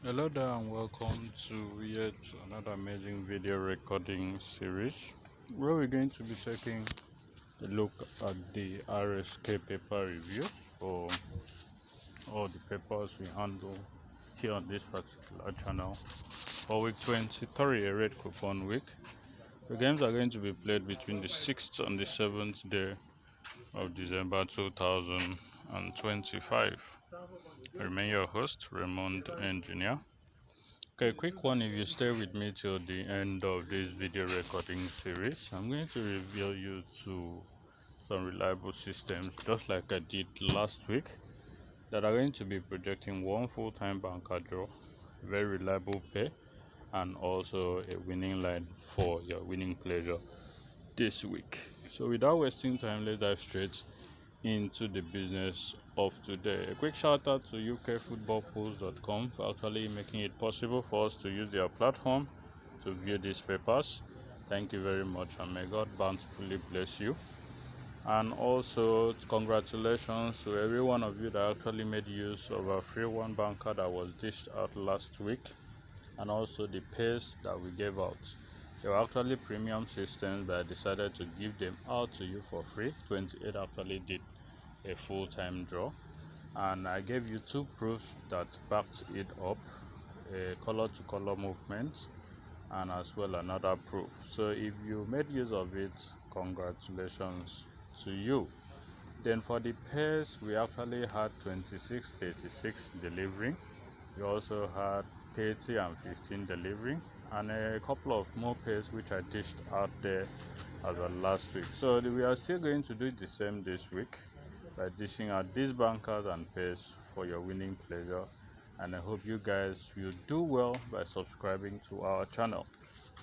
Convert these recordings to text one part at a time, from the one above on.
Hello there and welcome to yet another amazing video recording series where we're going to be taking a look at the RSK paper reviews for all the papers we handle here on this particular channel. For week 23, a red coupon week, the games are going to be played between the 6th and the 7th day of December 2025. I remain your host, Raymond Engineer. Okay, quick one. If you stay with me till the end of this video recording series, I'm going to reveal you to some reliable systems, just like I did last week, that are going to be projecting one full-time banker draw, very reliable pay, and also a winning line for your winning pleasure this week. So without wasting time, let's dive straight into the business of today. A quick shout out to ukfootballpools.com for actually making it possible for us to use their platform to view these papers. Thank you very much, and may God bountifully bless you. And also congratulations to every one of you that actually made use of our free one banker that was dished out last week, and also the pays that we gave out. They were actually premium systems, but I decided to give them out to you for free. 28 actually did a full-time draw, and I gave you two proofs that backed it up, a color to color movement and as well another proof. So if you made use of it, congratulations to you. Then for the pairs, we actually had 26, 36 delivering. We also had 30 and 15 delivering, and a couple of more pairs which I dished out there as of last week. So we are still going to do the same this week by dishing out these bankers and pairs for your winning pleasure, and I hope you guys will do well by subscribing to our channel.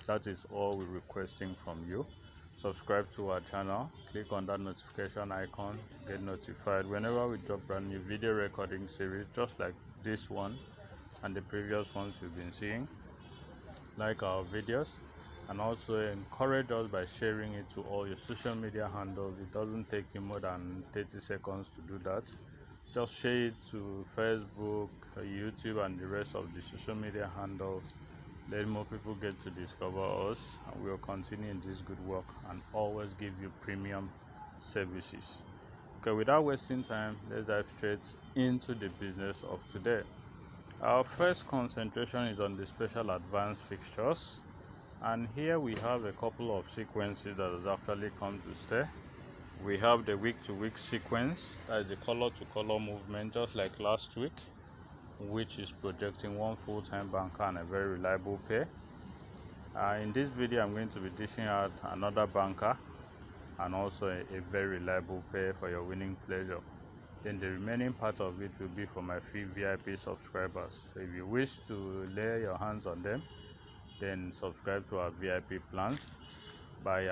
That is all we're requesting from you. Subscribe to our channel, click on that notification icon to get notified whenever we drop brand new video recording series just like this one and the previous ones you've been seeing. Like our videos, and also encourage us by sharing it to all your social media handles. It doesn't take you more than 30 seconds to do that. Just share it to Facebook, YouTube, and the rest of the social media handles. Let more people get to discover us, and we'll continue in this good work and always give you premium services. Okay, without wasting time, let's dive straight into the business of today. Our first concentration is on the special advanced fixtures, and here we have a couple of sequences that has actually come to stay. We have the week to week sequence, that is the color to color movement, just like last week, which is projecting one full-time banker and a very reliable pair. In this video, I'm going to be dishing out another banker and also a very reliable pair for your winning pleasure. Then the remaining part of it will be for my free VIP subscribers. So if you wish to lay your hands on them, then subscribe to our VIP plans by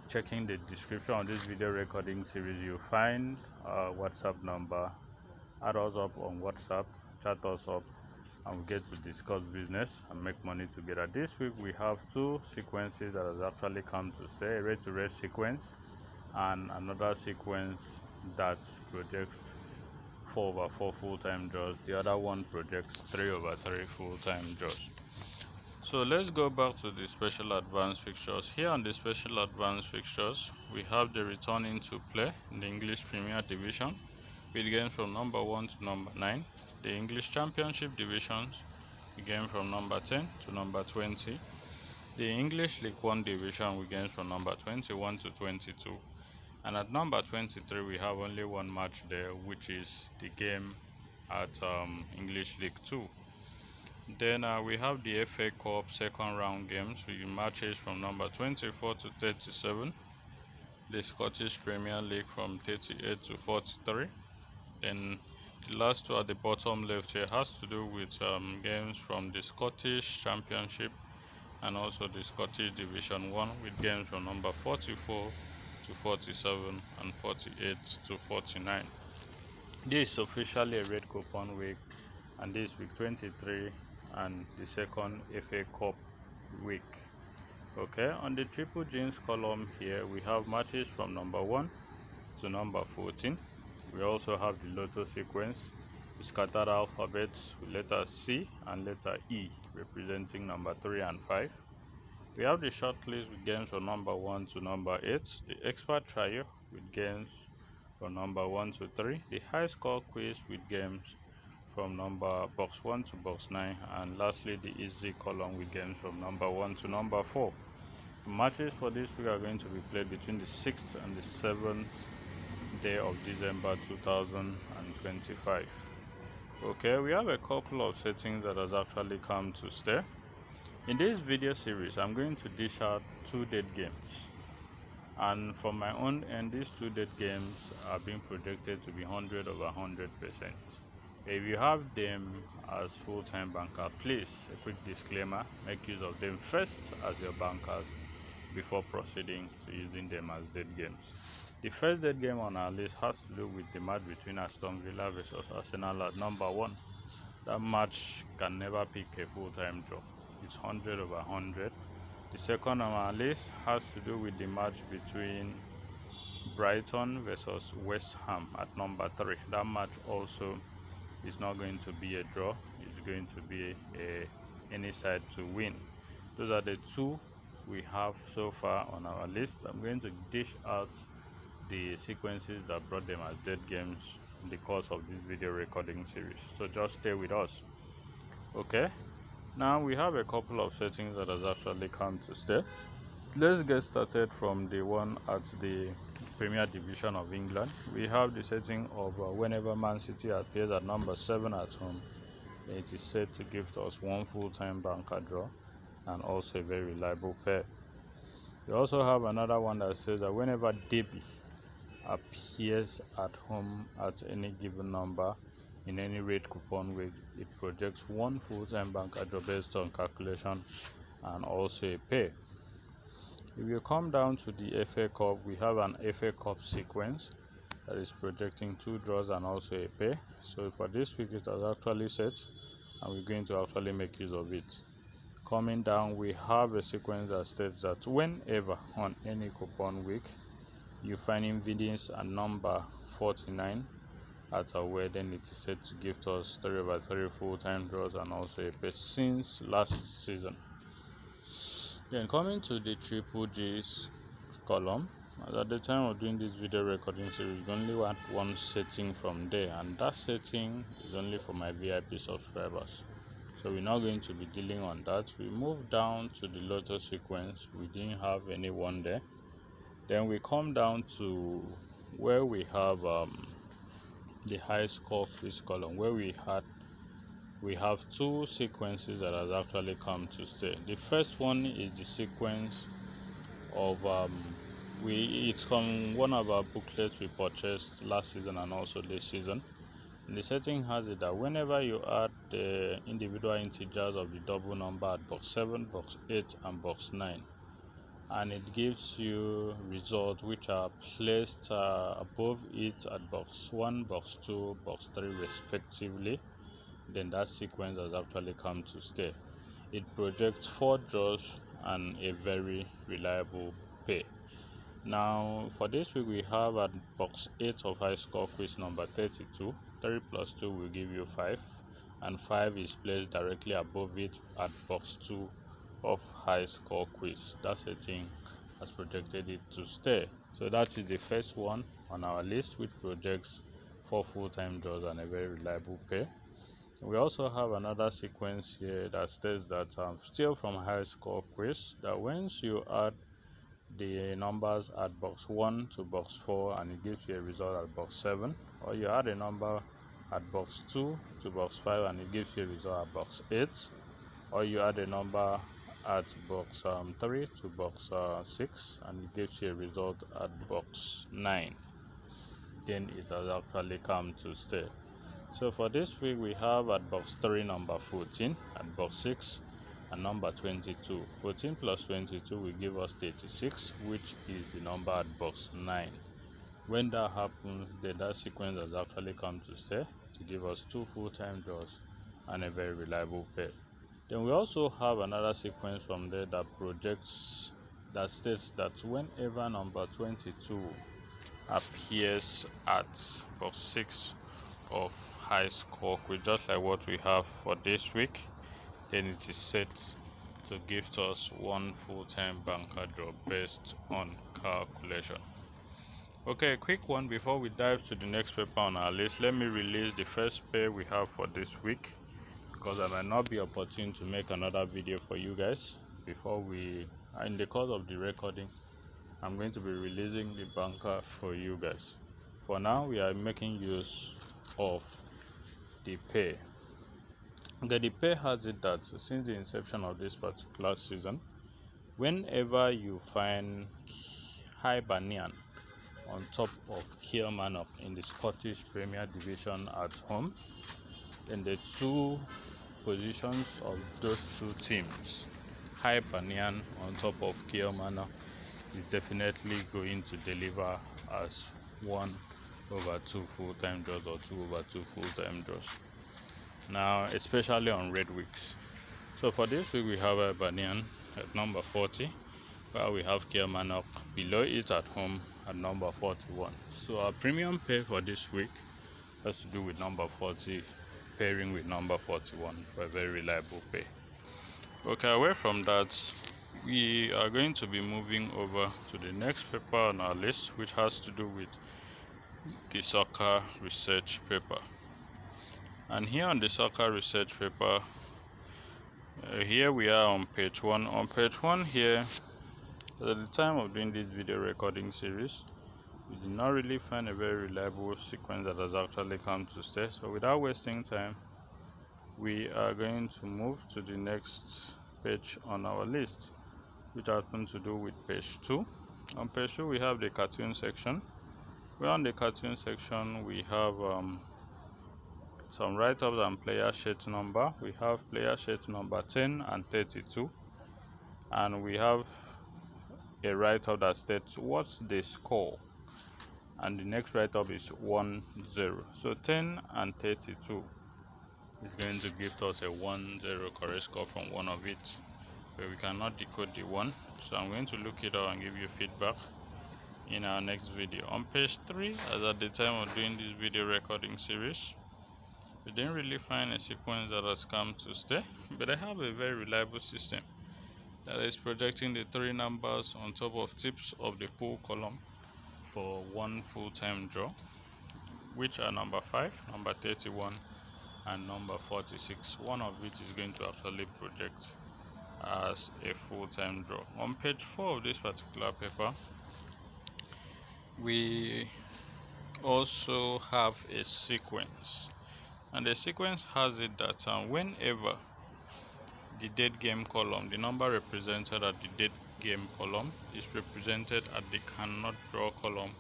checking the description of this video recording series. You'll find our WhatsApp number. Add us up on WhatsApp, chat us up, and we get to discuss business and make money together. This week we have two sequences that has actually come to stay: a red to red sequence and another sequence that projects 4/4 full-time draws. The other one projects 3/3 full-time draws. So let's go back to the special advanced fixtures. Here on the special advanced fixtures, we have the returning to play in the English Premier Division with games from number 1 to number 9. The English Championship divisions, games from number 10 to number 20. The English League 1 division with games from number 21 to 22. And at number 23, we have only one match there, which is the game at English League 2. Then we have the FA Cup second round games with matches from number 24 to 37. The Scottish Premier League from 38 to 43. Then the last two at the bottom left here has to do with games from the Scottish Championship and also the Scottish Division 1 with games from number 44 to 47 and 48 to 49. This is officially a red coupon week, and this week 23 and the second FA Cup week. Okay, on the triple jeans column here we have matches from number 1 to number 14. We also have the lotto sequence scattered alphabets with letter C and letter E representing number 3 and 5. We have the short list with games from number 1 to number 8, the expert trio with games from number 1 to 3, the high score quiz with games from number box 1 to box 9, and lastly the easy column with games from number 1 to number 4. The matches for this week are going to be played between the 6th and the 7th day of December 2025. Okay, we have a couple of settings that has actually come to stay. In this video series, I'm going to dish out 2 date games, and from my own end, these 2 date games are being projected to be 100 over 100%. If you have them as full-time banker, please, a quick disclaimer, make use of them first as your bankers before proceeding to using them as date games. The first date game on our list has to do with the match between Aston Villa versus Arsenal at number 1. That match can never pick a full-time draw. It's 100 over 100. The second on our list has to do with the match between Brighton versus West Ham at number 3. That match also is not going to be a draw. It's going to be any side to win. Those are the 2 we have so far on our list. I'm going to dish out the sequences that brought them as dead games in the course of this video recording series, so just stay with us. Okay, now we have a couple of settings that has actually come to stay. Let's get started from the one at the Premier Division of England. We have the setting of whenever Man City appears at number 7 at home, it is set to give us 1 full-time banker draw and also a very reliable pair. We also have another one that says that whenever Derby appears at home at any given number in any rate coupon week, it projects 1 full-time banker draw based on calculation and also a pair. If you come down to the FA Cup, we have an FA Cup sequence that is projecting 2 draws and also a pair. So for this week it has actually set, and we're going to actually make use of it. Coming down, we have a sequence that states that whenever on any coupon week you find invidence at number 49 at away, then it is set to give us 3 over 3 full-time draws and also a pair since last season. Then coming to the triple G's column, as at the time of doing this video recording series, we only want 1 setting from there, and that setting is only for my VIP subscribers, so we're not going to be dealing on that. We move down to the lotto sequence. We didn't have anyone there. Then we come down to where we have the high score quiz column, where we have 2 sequences that has actually come to stay. The first one is the sequence of it's from one of our booklets we purchased last season and also this season. And the setting has it that whenever you add the individual integers of the double number at box 7, box 8 and box 9, and it gives you results which are placed above it at box 1, box 2, box 3 respectively, then that sequence has actually come to stay. It projects 4 draws and a very reliable pair. Now for this week we have at box 8 of high score quiz number 32, 3 plus 2 will give you 5, and 5 is placed directly above it at box 2 of high score quiz. That setting has projected it to stay. So that is the first one on our list, which projects 4 full-time draws and a very reliable pair. We also have another sequence here that states that still from high score quiz, that once you add the numbers at box 1 to box 4 and it gives you a result at box 7, or you add a number at box 2 to box 5 and it gives you a result at box 8, or you add a number at box 3 to box 6 and it gives you a result at box 9, then it has actually come to stay. So for this week we have at box 3 number 14, at box 6 and number 22. 14 plus 22 will give us 36, which is the number at box 9. When that happens, then that sequence has actually come to stay to give us 2 full-time draws and a very reliable pair. Then we also have another sequence from there that projects, that states that whenever number 22 appears at box 6 of high score quiz, just like what we have for this week, then it is set to gift us one full-time banker job based on calculation. Okay, a quick one before we dive to the next paper on our list. Let me release the first pair we have for this week, because I might not be opportune to make another video for you guys before in the course of the recording. I'm going to be releasing the banker for you guys. For now, we are making use of the pair. Okay, the pair has it that since the inception of this particular season, whenever you find Hibernian on top of Kilmarnock in the Scottish Premier Division at home, then the two positions of those two teams, Hibernian on top of Kilmarnock, is definitely going to deliver as 1/2 full-time draws or 2/2 full-time draws. Now, especially on red weeks. So for this week, we have Hibernian at number 40, while we have Kilmarnock below it at home at number 41. So our premium pair for this week has to do with number 40 pairing with number 41 for a very reliable pair. Okay, away from that, we are going to be moving over to the next paper on our list, which has to do with the soccer research paper. And here on the soccer research paper, here we are on page 1. On page 1 here, at the time of doing this video recording series, we did not really find a very reliable sequence that has actually come to stay. So without wasting time, we are going to move to the next page on our list, which happens to do with page 2. On page 2, we have the cartoon section. Well, on the cartoon section, we have some write-ups and player sheet number. We have player sheet number 10 and 32, and we have a write-up that states what's the score, and the next write-up is 1-0. So 10 and 32 is going to give us a 1-0 correct score from one of it, but we cannot decode the one, so I'm going to look it up and give you feedback in our next video. On page 3, as at the time of doing this video recording series, we didn't really find a sequence that has come to stay, but I have a very reliable system that is projecting the 3 numbers on top of tips of the pool column for one full-time draw, which are number 5, number 31, and number 46. One of which is going to actually project as a full-time draw. On page 4 of this particular paper, we also have a sequence, and the sequence has it that whenever the date game column, the number represented at the date game column is represented at the cannot draw column,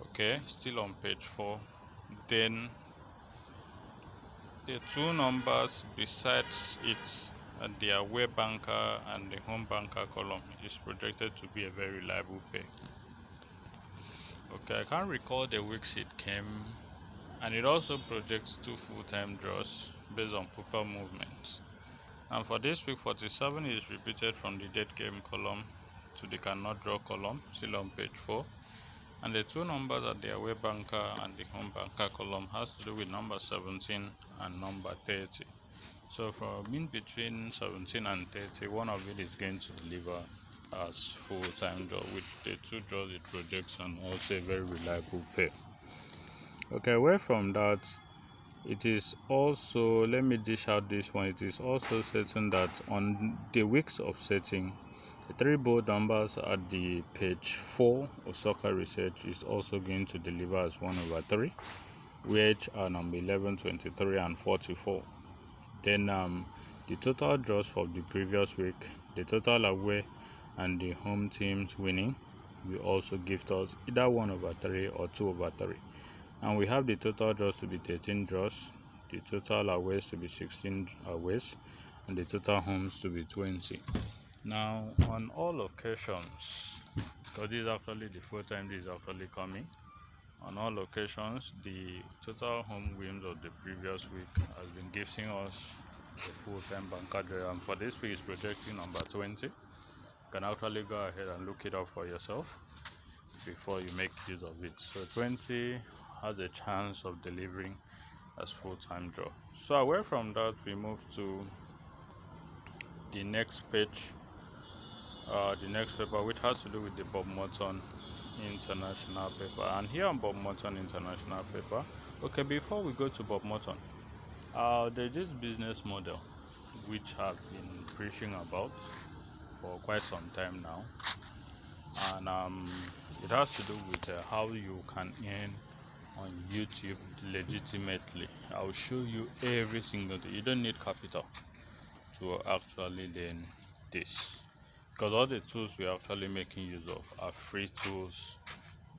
okay, still on page 4, then the two numbers besides it at the away banker and the home banker column is projected to be a very reliable pair. Okay, I can't recall the weeks it came, and it also projects 2 full-time draws based on pupil movements. And for this week, 47 is repeated from the dead game column to the cannot draw column, still on page 4. And the two numbers at the away banker and the home banker column has to do with number 17 and number 30. So from in between 17 and 30, one of it is going to deliver as full-time draw, with the 2 draws it projects, and also a very reliable pair. Okay, away from that, it is also, let me dish out this one, it is also certain that on the weeks of setting, the 3 bold numbers at the page 4 of soccer research is also going to deliver as 1/3, which are number 11, 23, and 44. Then the total draws for the previous week, the total away and the home teams winning, will also gift us either 1/3 or 2/3. And we have the total draws to be 13 draws, the total aways to be 16 aways, and the total homes to be 20. Now, on all occasions, because this is actually the first time this is actually coming, on all occasions, the total home wins of the previous week has been gifting us a full-time banker draw, and for this week is projecting number 20. You can actually go ahead and look it up for yourself before you make use of it. So 20 has a chance of delivering as full-time job. So away from that, we move to the next page, the next paper, which has to do with the Bob Morton International paper. And here on Bob Morton International paper, okay, before we go to Bob Morton, there's this business model which I've been preaching about for quite some time now, and it has to do with how you can earn on YouTube legitimately. I'll show you every single thing. You don't need capital to actually learn this, because all the tools we're actually making use of are free tools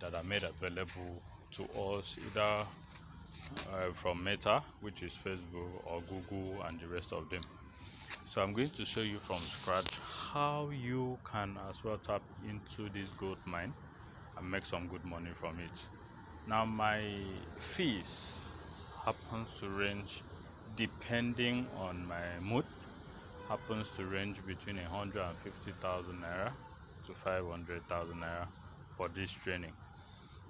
that are made available to us either from Meta, which is Facebook, or Google, and the rest of them. So I'm going to show you from scratch how you can as well tap into this gold mine and make some good money from it. Now my fees happens to range, depending on my mood, happens to range between 150,000 naira to 500,000 naira for this training.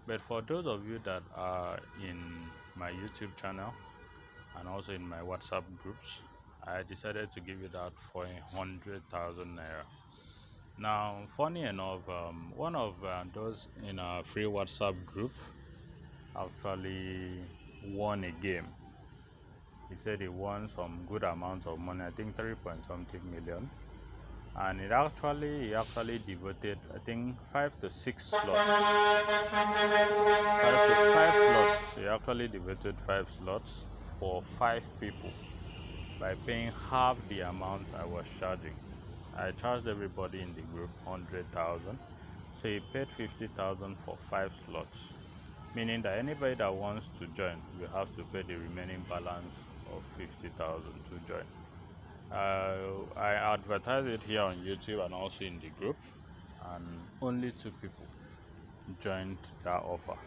But for those of you that are in my YouTube channel and also in my WhatsApp groups, I decided to give you that for 100,000 naira. Now, funny enough, one of those in our free WhatsApp group actually won a game. He said he won some good amount of money, I think 3.something million, and he actually devoted, I think, 5 to 6 slots. 5 slots. He actually devoted 5 slots for 5 people by paying half the amount I was charging. I charged everybody in the group 100,000, so he paid 50,000 for 5 slots, meaning that anybody that wants to join will have to pay the remaining balance of 50,000 to join. I advertise it here on YouTube and also in the group, and only 2 people joined that offer.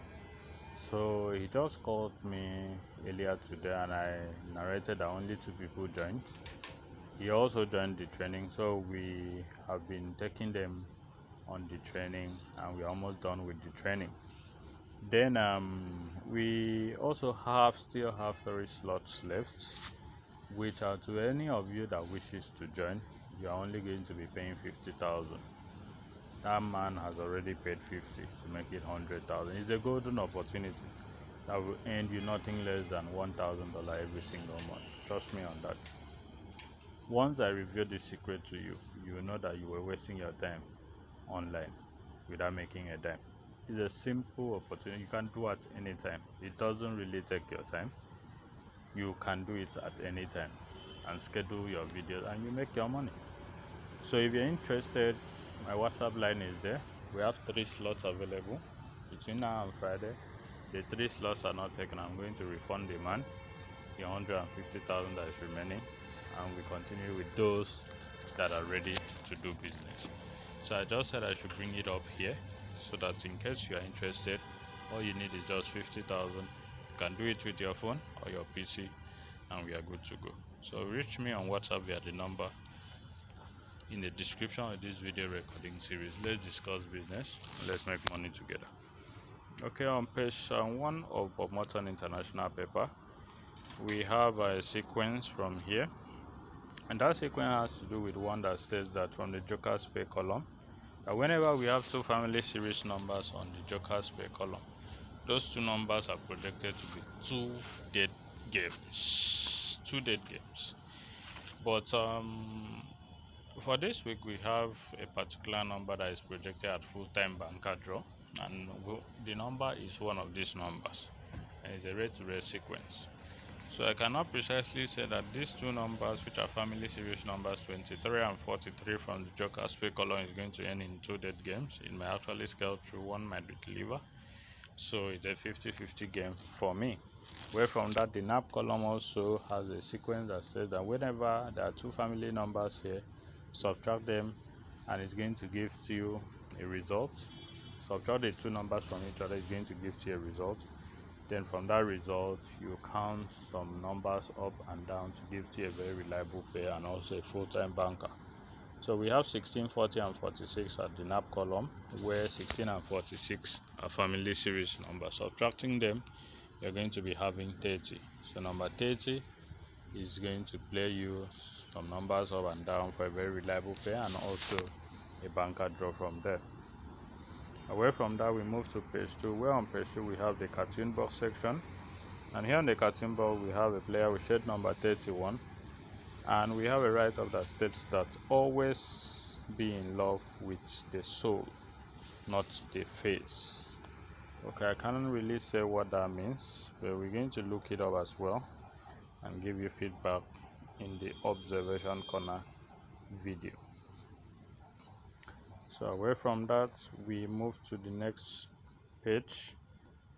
So he just called me earlier today and I narrated that only 2 people joined. He also joined the training, so we have been taking them on the training and we're almost done with the training. Then we also still have 3 slots left, which are to any of you that wishes to join. You are only going to be paying 50,000. That man has already paid 50 to make it 100,000. It's a golden opportunity that will earn you nothing less than $1,000 every single month. Trust me on that. Once I reveal this secret to you, you will know that you were wasting your time online without making a dime. It's a simple opportunity. You can do at any time. It doesn't really take your time. You can do it at any time and schedule your videos and you make your money. So if you're interested, my WhatsApp line is there. We have 3 slots available between now and Friday. The 3 slots are not taken. I'm going to refund the man the 150,000 that is remaining, and we continue with those that are ready to do business. So I just said I should bring it up here so that in case you are interested, all you need is just 50,000. You can do it with your phone or your PC and we are good to go. So reach me on WhatsApp via the number in the description of this video recording series. Let's discuss business. Let's make money together. Okay, on page 1 of Bob Morton International paper, we have a sequence from here, and that sequence has to do with one that states that from the Joker's pay column, that whenever we have 2 family series numbers on the Joker's pay column, those 2 numbers are projected to be 2 dead games. 2 dead games. But for this week, we have a particular number that is projected at full-time banker draw, and the number is one of these numbers, and it's a red-to-red sequence. So I cannot precisely say that these 2 numbers, which are family series numbers 23 and 43 from the Joker's pay column, is going to end in 2 dead games. It may actually scale through, one might deliver. So it's a 50-50 game for me. Where from that, the NAP column also has a sequence that says that whenever there are 2 family numbers here, subtract them and it's going to give to you a result. Subtract the 2 numbers from each other, is going to give to you a result. Then from that result, you count some numbers up and down to give to you a very reliable pair and also a full-time banker. So we have 16, 40 and 46 at the NAP column, where 16 and 46 are family series numbers. Subtracting them, you're going to be having 30. So number 30 is going to play you some numbers up and down for a very reliable pair, and also a banker draw from there. Away from that, we move to page 2, where on page 2 we have the cartoon box section. And here on the cartoon box we have a player with shade number 31, and we have a write-up that states that always be in love with the soul, not the face. Okay, I can't really say what that means, but we're going to look it up as well and give you feedback in the observation corner video. So away from that, we move to the next page,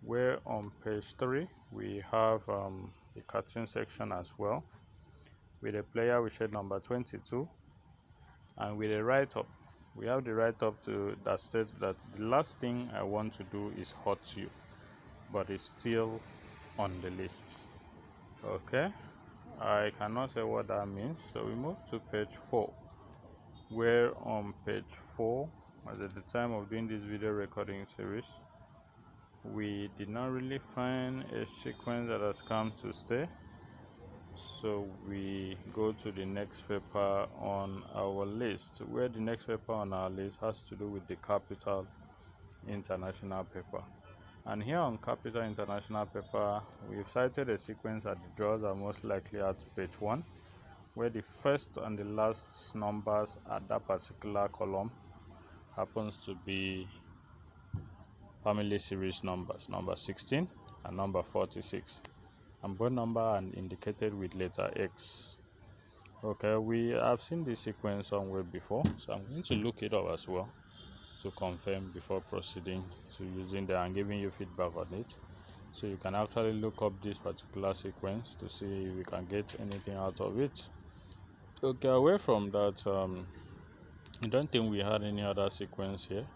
where on page 3 we have the cartoon section as well, with a player with shade number 22, and with a write-up. We have the write-up that states that the last thing I want to do is hurt you, but it's still on the list. Okay, I cannot say what that means, so we move to page 4, where on page 4, as at the time of doing this video recording series, we did not really find a sequence that has come to stay. So we go to the next paper on our list, where the next paper on our list has to do with the Capital International paper. And here on Capital International paper, we've cited a sequence that the draws are most likely at page 1, where the first and the last numbers at that particular column happens to be family series numbers, number 16 and number 46. And both numbers are indicated with letter X. Okay, we have seen this sequence somewhere before, so I'm going to look it up as well to confirm before proceeding to using that and giving you feedback on it, so you can actually look up this particular sequence to see if you can get anything out of it. Okay, away from that, I don't think we had any other sequence here.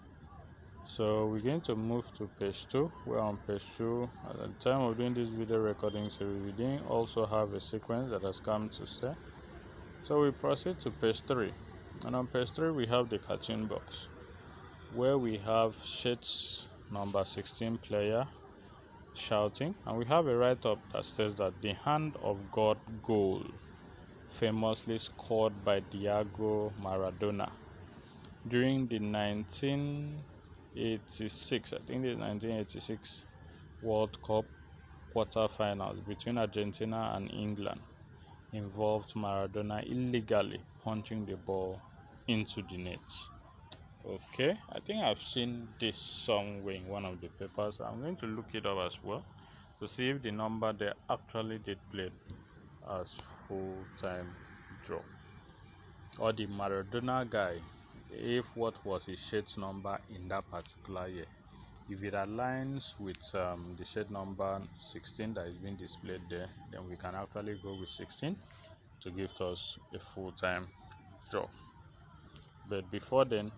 So we're going to move to page 2, where on page 2, at the time of doing this video recording series, we didn't also have a sequence that has come to stay. So we proceed to page 3, and on page 3 we have the cartoon box, where we have shades number 16 player shouting, and we have a write-up that says that the hand of God goal, famously scored by Diego Maradona during the 1986 World Cup quarterfinals between Argentina and England, involved Maradona illegally punching the ball into the net. Okay, I think I've seen this somewhere in one of the papers. I'm going to look it up as well to see if the number they actually did play as full-time draw, or the Maradona guy, if what was his shades number in that particular year, if it aligns with the shade number 16 that is being displayed there, then we can actually go with 16 to give us a full-time draw. But before then,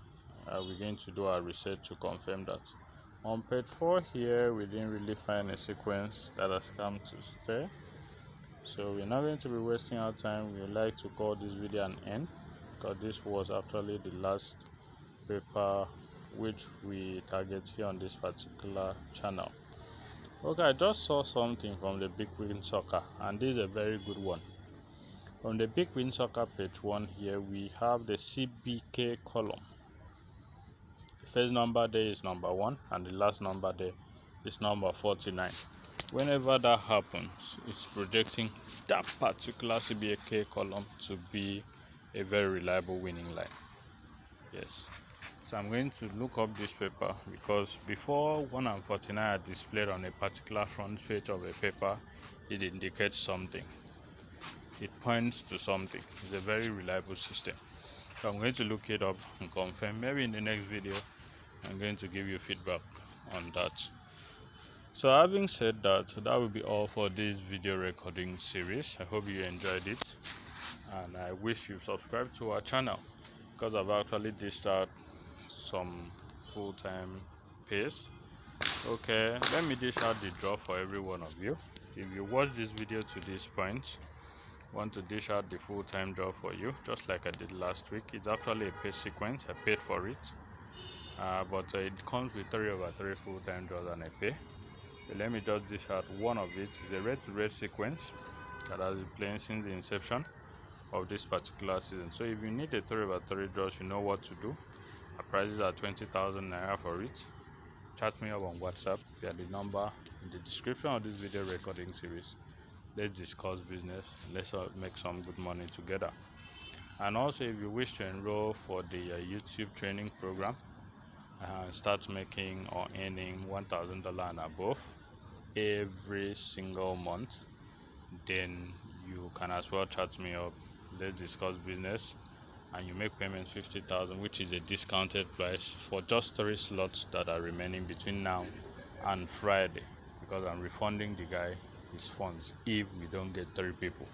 we're going to do our research to confirm that. On page 4 here, we didn't really find a sequence that has come to stay, so we're not going to be wasting our time. We would like to call this video an end, because this was actually the last paper which we target here on this particular channel. Okay, I just saw something from the Big Win Soccer, and this is a very good one. From the Big Win Soccer page 1 here, we have the CBK column. The first number there is number 1, and the last number there is number 49. Whenever that happens, it's projecting that particular CBK column to be a very reliable winning line. Yes, so I'm going to look up this paper, because before 1 and 49 are displayed on a particular front page of a paper, it indicates something, it points to something. It's a very reliable system. So I'm going to look it up and confirm. Maybe in the next video I'm going to give you feedback on that. So having said that, that will be all for this video recording series. I hope you enjoyed it, and I wish you subscribe to our channel, because I've actually dished out some full-time pays. Okay, let me dish out the draw for every one of you. If you watch this video to this point, want to dish out the full-time draw for you, just like I did last week. It's actually a pay sequence. I paid for it, but it comes with 3/3 full-time draws and a pay. Let me just dish out one of it. It's a red to red sequence that has been playing since the inception of this particular season. So if you need a 3x3 draws, you know what to do. Our prices are 20,000 naira for it. Chat me up on WhatsApp via the number in the description of this video recording series. Let's discuss business. Let's make some good money together. And also, if you wish to enroll for the YouTube training program and start making or earning $1,000 and above every single month, then you can as well chat me up. Let's discuss business, and you make payment 50,000, which is a discounted price for just 3 slots that are remaining between now and Friday, because I'm refunding the guy his funds if we don't get 3 people.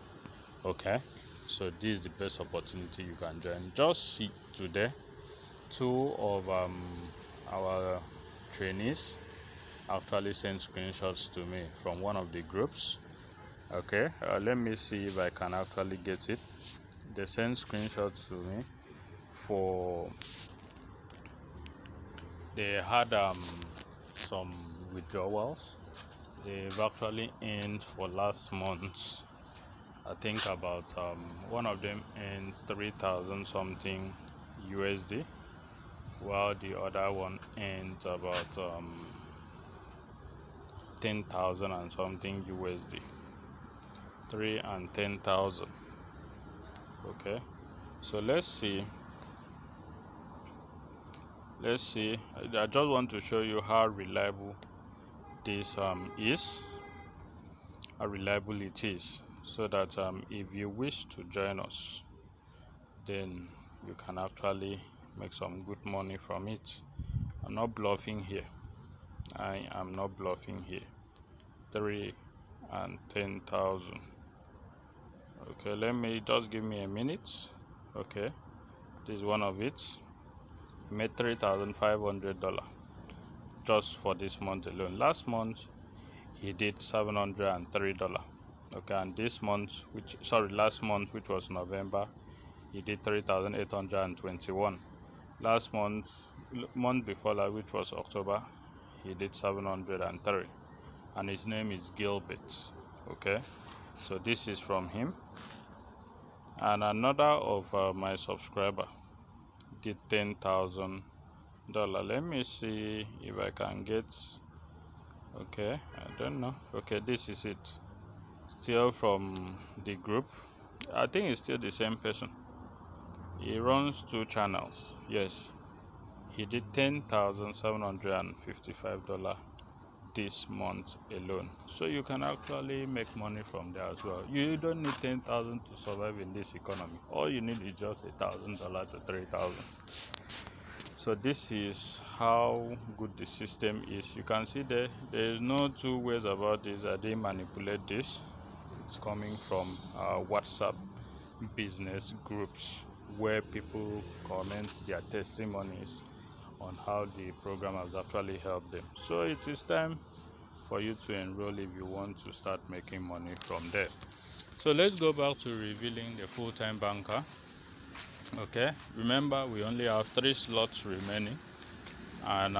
Okay, so this is the best opportunity you can join. Just see today, 2 of our trainees actually sent screenshots to me from one of the groups. Okay, let me see if I can actually get it. They sent screenshots to me for they had some withdrawals. They've actually earned for last month, I think about one of them earned 3,000 something USD, while the other one earned about 10,000 and something USD. 3 and 10,000. Okay, so let's see. I just want to show you how reliable this is, how reliable it is, so that if you wish to join us, then you can actually make some good money from it. I'm not bluffing here. I am not bluffing here. 3 and 10,000. Okay, let me just give me a minute. Okay, this is one of it. Made $3,500 just for this month alone. Last month he did $703. Okay, and this month, last month, which was November, he did 3,821. Last month before that, which was October, he did 703, and his name is Gilbert. Okay, so this is from him. And another of my subscriber did $10,000. Let me see if I can get. Okay, I don't know. Okay, this is it. Still from the group. I think it's still the same person. He runs 2 channels. Yes, he did $10,755 this month alone. So you can actually make money from there as well. You don't need 10,000 to survive in this economy. All you need is just $1,000 to 3,000. So this is how good the system is. You can see there is no 2 ways about this. I didn't manipulate this. It's coming from WhatsApp business groups where people comment their testimonies on how the program has actually helped them. So it is time for you to enroll if you want to start making money from there. So let's go back to revealing the full-time banker. Okay, remember we only have 3 slots remaining, and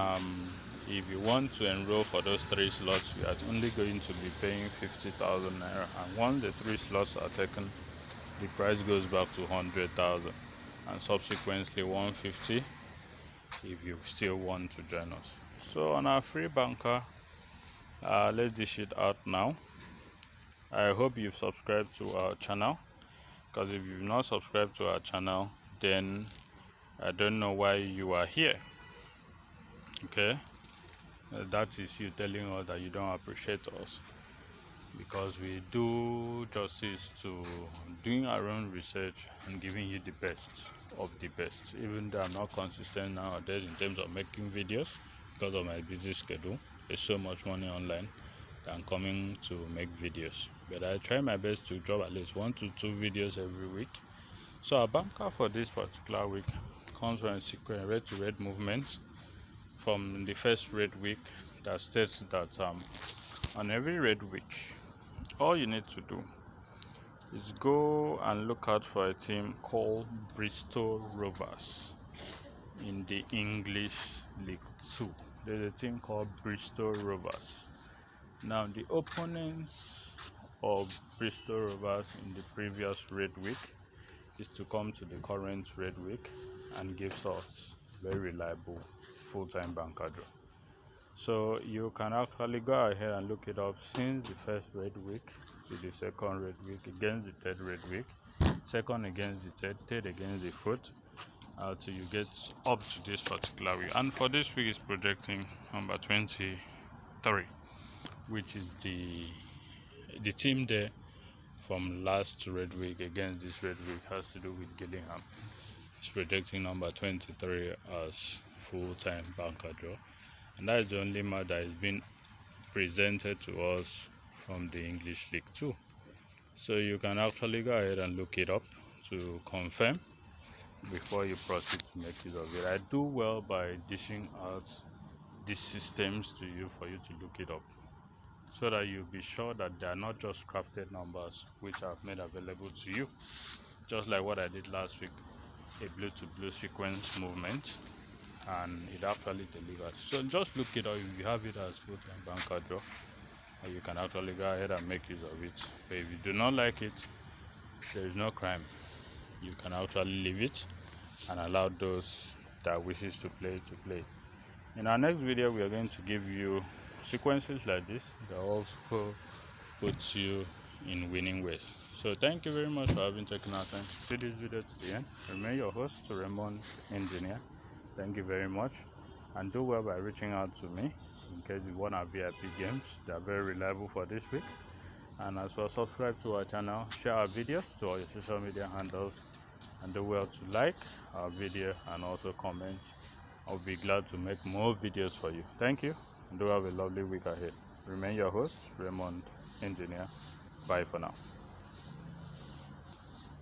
if you want to enroll for those 3 slots, you are only going to be paying 50,000 naira, and once the 3 slots are taken, the price goes back to 100,000, and subsequently 150 if you still want to join us. So on our free banker, let's dish it out now. I hope you've subscribed to our channel, because if you've not subscribed to our channel, then I don't know why you are here. Okay, that is you telling us that you don't appreciate us, because we do justice to doing our own research and giving you the best of the best. Even though I'm not consistent nowadays in terms of making videos because of my busy schedule, there's so much money online than coming to make videos, but I try my best to drop at least 1 to 2 videos every week. So our banker for this particular week comes from a sequence red to red movement from the first red week that states that on every red week, all you need to do is go and look out for a team called Bristol Rovers in the English League 2. There's a team called Bristol Rovers. Now, the opponents of Bristol Rovers in the previous Red Week is to come to the current Red Week and gives us very reliable full-time banker draw. So you can actually go ahead and look it up since the first Red Week to the second Red Week against the third Red Week, second against the third against the fourth, till you get up to this particular week. And for this week is projecting number 23, which is the team there from last Red Week against this Red Week has to do with Gillingham. It's projecting number 23 as full-time banker draw, and that is the only match that is being presented to us from the English League 2. So you can actually go ahead and look it up to confirm before you proceed to make use of it. I do well by dishing out these systems to you for you to look it up, so that you'll be sure that they are not just crafted numbers which I've made available to you, just like what I did last week, a blue to blue sequence movement, and it actually delivered. So just look it up. If you have it as full-time banker draw, you can actually go ahead and make use of it. But if you do not like it, there is no crime. You can actually leave it and allow those that wishes to play. In our next video, we are going to give you sequences like this that also puts you in winning ways. So thank you very much for having taken our time to see this video to the end. Remain your host, Raymond Engineer. Thank you very much, and do well by reaching out to me in case you want our VIP games. They are very reliable for this week. And as well, subscribe to our channel, share our videos to all your social media handles, and do well to like our video and also comment. I'll be glad to make more videos for you. Thank you, and do have a lovely week ahead. Remain your host, Raymond Engineer. Bye for now.